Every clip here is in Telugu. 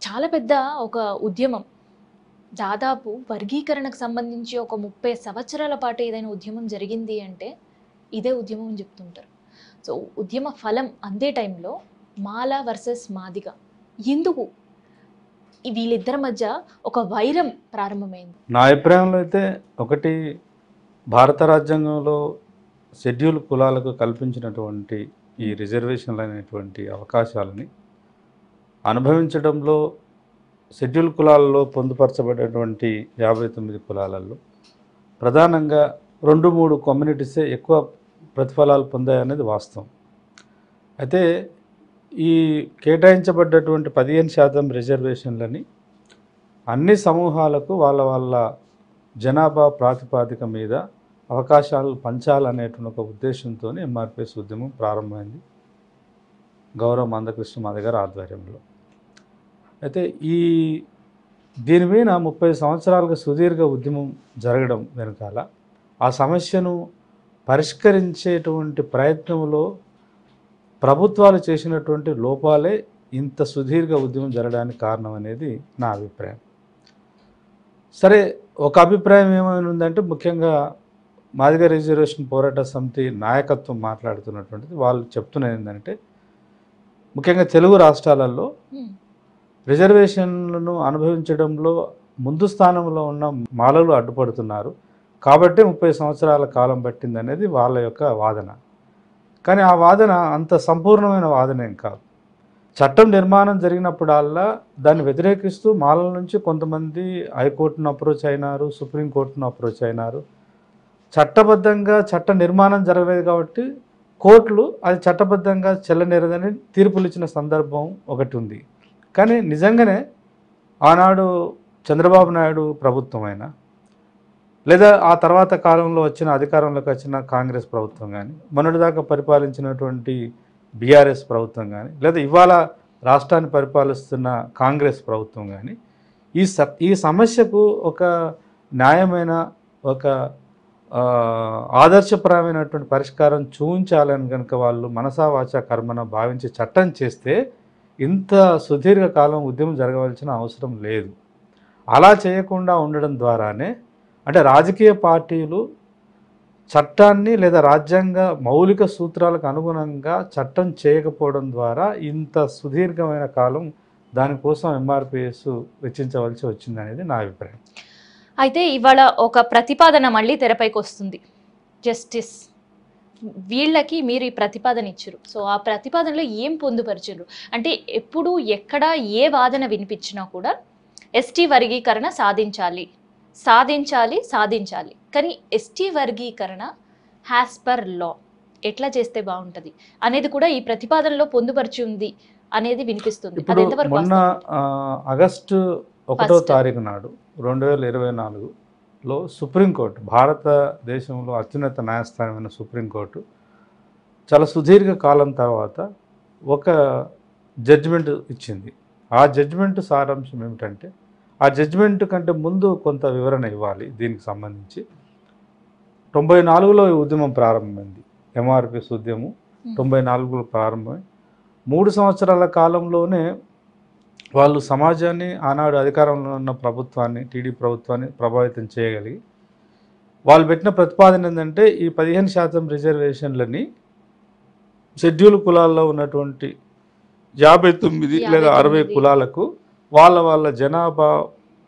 చాలా పెద్ద ఒక ఉద్యమం. దాదాపు వర్గీకరణకు సంబంధించి ఒక 30 సంవత్సరాల పాటు ఏదైనా ఉద్యమం జరిగింది అంటే, ఇదే ఉద్యమం అని చెప్తుంటారు. సో, ఉద్యమ ఫలం అందే టైంలో మాల వర్సెస్ మాదిగ. ఎందుకు వీళ్ళిద్దరి మధ్య ఒక వైరం ప్రారంభమైంది? నా అభిప్రాయంలో అయితే ఒకటి భారత రాజ్యాంగంలో షెడ్యూల్ కులాలకు కల్పించినటువంటి ఈ రిజర్వేషన్లు అనేటువంటి అవకాశాలని అనుభవించడంలో షెడ్యూల్ కులాలలో పొందుపరచబడేటువంటి 59 కులాలలో ప్రధానంగా 2-3 కమ్యూనిటీసే ఎక్కువ ప్రతిఫలాలు పొందాయనేది వాస్తవం. అయితే ఈ కేటాయించబడ్డటువంటి 15% రిజర్వేషన్లని అన్ని సమూహాలకు వాళ్ళ జనాభా ప్రాతిపాదిక మీద అవకాశాలు పంచాలనేటువంటి ఒక ఉద్దేశంతో ఎంఆర్పిఎస్ ఉద్యమం ప్రారంభమైంది గౌరవ మందకృష్ణ మాదిగ గారి ఆధ్వర్యంలో. అయితే దీని మీద 30 సంవత్సరాలుగా సుదీర్ఘ ఉద్యమం జరగడం వెనకాల ఆ సమస్యను పరిష్కరించేటువంటి ప్రయత్నంలో ప్రభుత్వాలు చేసినటువంటి లోపాలే ఇంత సుదీర్ఘ ఉద్యమం జరగడానికి కారణం అనేది నా అభిప్రాయం. సరే, ఒక అభిప్రాయం ఏమైనా ఉందంటే ముఖ్యంగా మాదిగ రిజర్వేషన్ పోరాట సమితి నాయకత్వం మాట్లాడుతున్నటువంటిది వాళ్ళు చెప్తున్నది ఏంటంటే, ముఖ్యంగా తెలుగు రాష్ట్రాలలో రిజర్వేషన్లను అనుభవించడంలో ముందు స్థానంలో ఉన్న మాలలు అడ్డుపడుతున్నారు కాబట్టి 30 సంవత్సరాల కాలం పట్టిందనేది వాళ్ళ యొక్క వాదన. కానీ ఆ వాదన అంత సంపూర్ణమైన వాదన ఏం కాదు. చట్టం నిర్మాణం జరిగినప్పుడల్లా దాన్ని వ్యతిరేకిస్తూ మాలల నుంచి కొంతమంది హైకోర్టును అప్రోచ్ అయినారు, సుప్రీంకోర్టును అప్రోచ్ అయినారు. చట్టబద్ధంగా చట్ట నిర్మాణం జరగలేదు కాబట్టి కోర్టులు అది చట్టబద్ధంగా చెల్లనేరదని తీర్పులు ఇచ్చిన సందర్భం ఒకటి ఉంది. కానీ నిజంగానే ఆనాడు చంద్రబాబు నాయుడు ప్రభుత్వం అయినా లేదా ఆ తర్వాత కాలంలో అధికారంలోకి వచ్చిన కాంగ్రెస్ ప్రభుత్వం కానీ, మొన్నటిదాకా పరిపాలించినటువంటి బీఆర్ఎస్ ప్రభుత్వం కానీ, లేదా ఇవాళ రాష్ట్రాన్ని పరిపాలిస్తున్న కాంగ్రెస్ ప్రభుత్వం కానీ ఈ సమస్యకు ఒక న్యాయమైన ఒక ఆదర్శపరమైనటువంటి పరిష్కారం చూపించాలని కనుక వాళ్ళు మనసా వాచా కర్మన భావించి చట్టం చేస్తే ఇంత సుదీర్ఘకాలం ఉద్యమం జరగవలసిన అవసరం లేదు. అలా చేయకుండా ఉండడం ద్వారానే, అంటే రాజకీయ పార్టీలు చట్టాన్ని లేదా రాజ్యాంగ మౌలిక సూత్రాలకు అనుగుణంగా చట్టం చేయకపోవడం ద్వారా ఇంత సుదీర్ఘమైన కాలం దానికోసం ఎంఆర్పిఎస్ వెచ్చించవలసి వచ్చిందనేది నా అభిప్రాయం. అయితే ఇవాళ ఒక ప్రతిపాదన మళ్ళీ తెరపైకి వస్తుంది. జస్టిస్ వీళ్ళకి మీరు ఈ ప్రతిపాదన ఇచ్చారు. సో ఆ ప్రతిపాదనలో ఏం పొందుపరిచారు అంటే, ఎప్పుడు ఎక్కడ ఏ వాదన వినిపించినా కూడా ఎస్టీ వర్గీకరణ సాధించాలి కానీ ఎస్టీ వర్గీకరణ హ్యాస్ పర్ లా ఎట్లా చేస్తే బాగుంటుంది అనేది కూడా ఈ ప్రతిపాదనలో పొందుపరిచి ఉంది అనేది వినిపిస్తుంది. ఇప్పుడు మొన్న ఆగస్టు 1వ తారీఖు నాడు 2024లో సుప్రీంకోర్టు, భారతదేశంలో అత్యున్నత న్యాయస్థానమైన సుప్రీంకోర్టు చాలా సుదీర్ఘ కాలం తర్వాత ఒక జడ్జిమెంట్ ఇచ్చింది. ఆ జడ్జిమెంట్ సారాంశం ఏమిటంటే, ఆ జడ్జిమెంట్ కంటే ముందు కొంత వివరణ ఇవ్వాలి. దీనికి సంబంధించి 94లో ఈ ఉద్యమం ప్రారంభమైంది. ఎంఆర్పిఎస్ ఉద్యమం 94లో ప్రారంభమై 3 సంవత్సరాల కాలంలోనే వాళ్ళు సమాజాన్ని, ఆనాడు అధికారంలో ఉన్న ప్రభుత్వాన్ని, టీడీ ప్రభుత్వాన్ని ప్రభావితం చేయగలిగి వాళ్ళు పెట్టిన ప్రతిపాదన ఏంటంటే, ఈ 15% రిజర్వేషన్లని షెడ్యూల్ కులాల్లో ఉన్నటువంటి 59 లేదా 60 కులాలకు వాళ్ళ జనాభా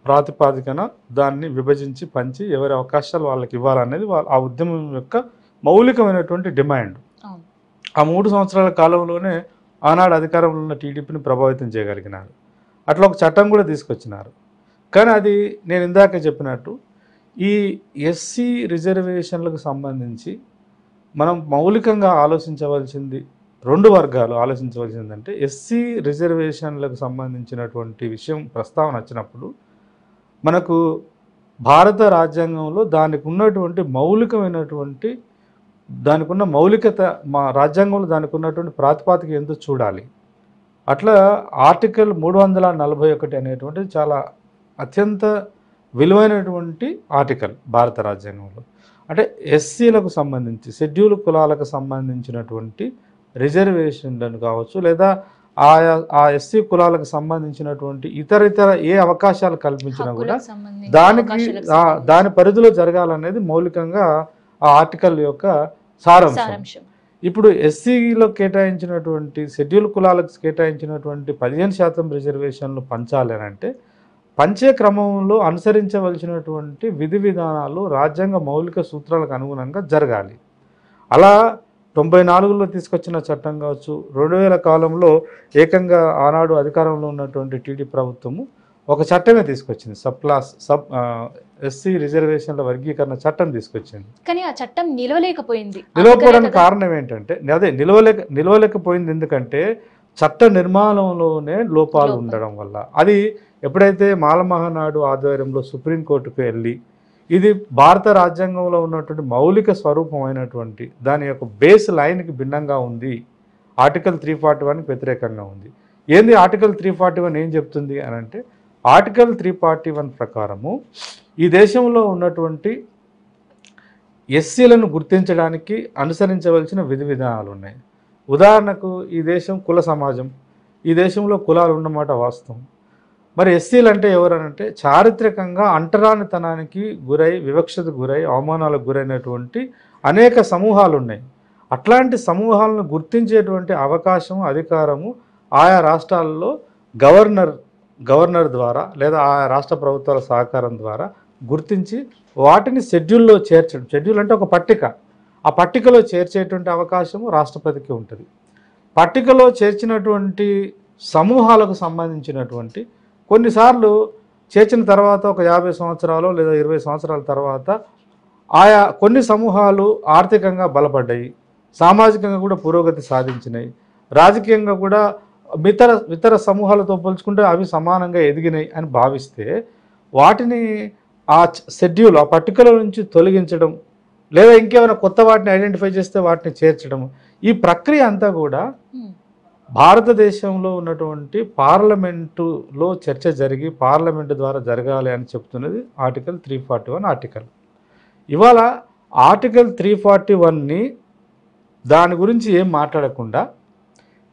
ప్రాతిపాదికన దాన్ని విభజించి పంచి ఎవరి అవకాశాలు వాళ్ళకి ఇవ్వాలనేది ఆ ఉద్యమం యొక్క మౌలికమైనటువంటి డిమాండ్. ఆ 3 సంవత్సరాల కాలంలోనే ఆనాడు అధికారంలో ఉన్న టీడీపీని ప్రభావితం చేయగలిగినారు. అట్లా ఒక చట్టం కూడా తీసుకొచ్చినారు. కానీ అది నేను ఇందాక చెప్పినట్టు ఈ ఎస్సీ రిజర్వేషన్లకు సంబంధించి మనం మౌలికంగా ఆలోచించవలసింది 2 వర్గాలు ఆలోచించవలసిందంటే, ఎస్సీ రిజర్వేషన్లకు సంబంధించినటువంటి విషయం ప్రస్తావన వచ్చినప్పుడు మనకు భారత రాజ్యాంగంలో దానికి ఉన్నటువంటి మౌలికత, మా రాజ్యాంగంలో దానికి ఉన్నటువంటి ప్రాతిపాదిక ఏందో చూడాలి. అట్లా ఆర్టికల్ 341 అనేటువంటిది చాలా అత్యంత విలువైనటువంటి ఆర్టికల్ భారత రాజ్యాంగంలో. అంటే ఎస్సీలకు సంబంధించి, షెడ్యూల్ కులాలకు సంబంధించినటువంటి రిజర్వేషన్లను కావచ్చు, లేదా ఆ ఎస్సీ కులాలకు సంబంధించినటువంటి ఇతర ఏ అవకాశాలు కల్పించినా కూడా హక్కులకు సంబంధించి దానికి అవకాశాలకు సంబంధించి దాని పరిధిలో జరగాలనేది మౌలికంగా ఆ ఆర్టికల్ యొక్క సారాంశం. సారాంశం. ఇప్పుడు ఎస్సీలో కేటాయించినటువంటి షెడ్యూల్ కులాలకు కేటాయించినటువంటి 15% రిజర్వేషన్లు పంచాలి అని అంటే పంచే క్రమంలో అనుసరించవలసినటువంటి విధి విధానాలు రాజ్యాంగ మౌలిక సూత్రాలకు అనుగుణంగా జరగాలి. అలా 94లో తీసుకొచ్చిన చట్టం కావచ్చు, 2000 కాలంలో ఏకంగా ఆనాడు అధికారంలో ఉన్నటువంటి టీడీ ప్రభుత్వము ఒక చట్టమే తీసుకొచ్చింది, ఎస్సీ రిజర్వేషన్ల వర్గీకరణ చట్టం తీసుకొచ్చింది. కానీ ఆ చట్టం నిలవలేకపోయింది. నిలవకపోవడానికి కారణం ఏంటంటే అదే నిలవలేకపోయింది ఎందుకంటే చట్ట నిర్మాణంలోనే లోపాలు ఉండడం వల్ల. అది ఎప్పుడైతే మాలమహానాడు ఆధ్వర్యంలో సుప్రీంకోర్టుకు వెళ్ళి ఇది భారత రాజ్యాంగంలో ఉన్నటువంటి మౌలిక స్వరూపమైనటువంటి దాని యొక్క బేస్ లైన్కి భిన్నంగా ఉంది, ఆర్టికల్ 341కి వ్యతిరేకంగా ఉంది. ఏంది ఆర్టికల్ 341 ఏం చెప్తుంది అని అంటే ఆర్టికల్ 341 ప్రకారము ఈ దేశంలో ఉన్నటువంటి ఎస్సీలను గుర్తించడానికి అనుసరించవలసిన విధి విధానాలు ఉన్నాయి. ఉదాహరణకు ఈ దేశం కుల సమాజం, ఈ దేశంలో కులాలు ఉన్నమాట వాస్తవం. మరి ఎస్సీలు అంటే ఎవరనంటే చారిత్రకంగా అంటరానితనానికి గురై వివక్షతకు గురై అవమానాలకు గురైనటువంటి అనేక సమూహాలు ఉన్నాయి. అట్లాంటి సమూహాలను గుర్తించేటువంటి అవకాశం అధికారము ఆయా రాష్ట్రాల్లో గవర్నర్ ద్వారా లేదా ఆయా రాష్ట్ర ప్రభుత్వాల సహకారం ద్వారా గుర్తించి వాటిని షెడ్యూల్లో చేర్చడం. షెడ్యూల్ అంటే ఒక పట్టిక, ఆ పట్టికలో చేర్చేటువంటి అవకాశము రాష్ట్రపతికి ఉంటుంది. పట్టికలో చేర్చినటువంటి సమూహాలకు సంబంధించినటువంటి కొన్నిసార్లు చేర్చిన తర్వాత ఒక 50 సంవత్సరాలు లేదా 20 సంవత్సరాల తర్వాత ఆయా కొన్ని సమూహాలు ఆర్థికంగా బలపడ్డాయి, సామాజికంగా కూడా పురోగతి సాధించినాయి, రాజకీయంగా కూడా ఇతర సమూహాలతో పోల్చుకుంటే అవి సమానంగా ఎదిగినాయి అని భావిస్తే వాటిని ఆ షెడ్యూల్ ఆ పట్టికలో నుంచి తొలగించడం లేదా ఇంకేమైనా కొత్త వాటిని ఐడెంటిఫై చేస్తే వాటిని చేర్చడం, ఈ ప్రక్రియ అంతా కూడా భారతదేశంలో ఉన్నటువంటి పార్లమెంటులో చర్చ జరిగి పార్లమెంటు ద్వారా జరగాలి అని చెప్తున్నది ఆర్టికల్ 341 ఆర్టికల్. ఇవాళ ఆర్టికల్ 341ని దాని గురించి ఏం మాట్లాడకుండా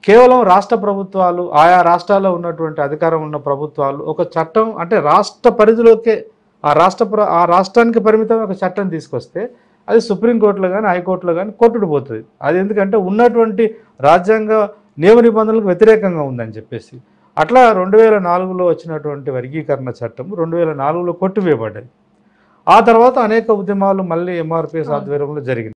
కేవలం రాష్ట్ర ప్రభుత్వాలు ఆయా రాష్ట్రాల్లో ఉన్నటువంటి అధికారం ఉన్న ప్రభుత్వాలు ఒక చట్టం అంటే రాష్ట్ర పరిధిలోకే ఆ రాష్ట్రానికి పరిమితం ఒక చట్టం తీసుకొస్తే అది సుప్రీంకోర్టులో కానీ హైకోర్టులో కానీ కొట్టుకుపోతుంది. అది ఎందుకంటే ఉన్నటువంటి రాజ్యాంగ నియమ నిబంధనలకు వ్యతిరేకంగా ఉందని చెప్పేసి అట్లా 2004లో వచ్చినటువంటి వర్గీకరణ చట్టం 2004లో కొట్టివేయబడ్డాయి. ఆ తర్వాత అనేక ఉద్యమాలు మళ్ళీ ఎంఆర్పిఎస్ ఆధ్వర్యంలో జరిగినాయి.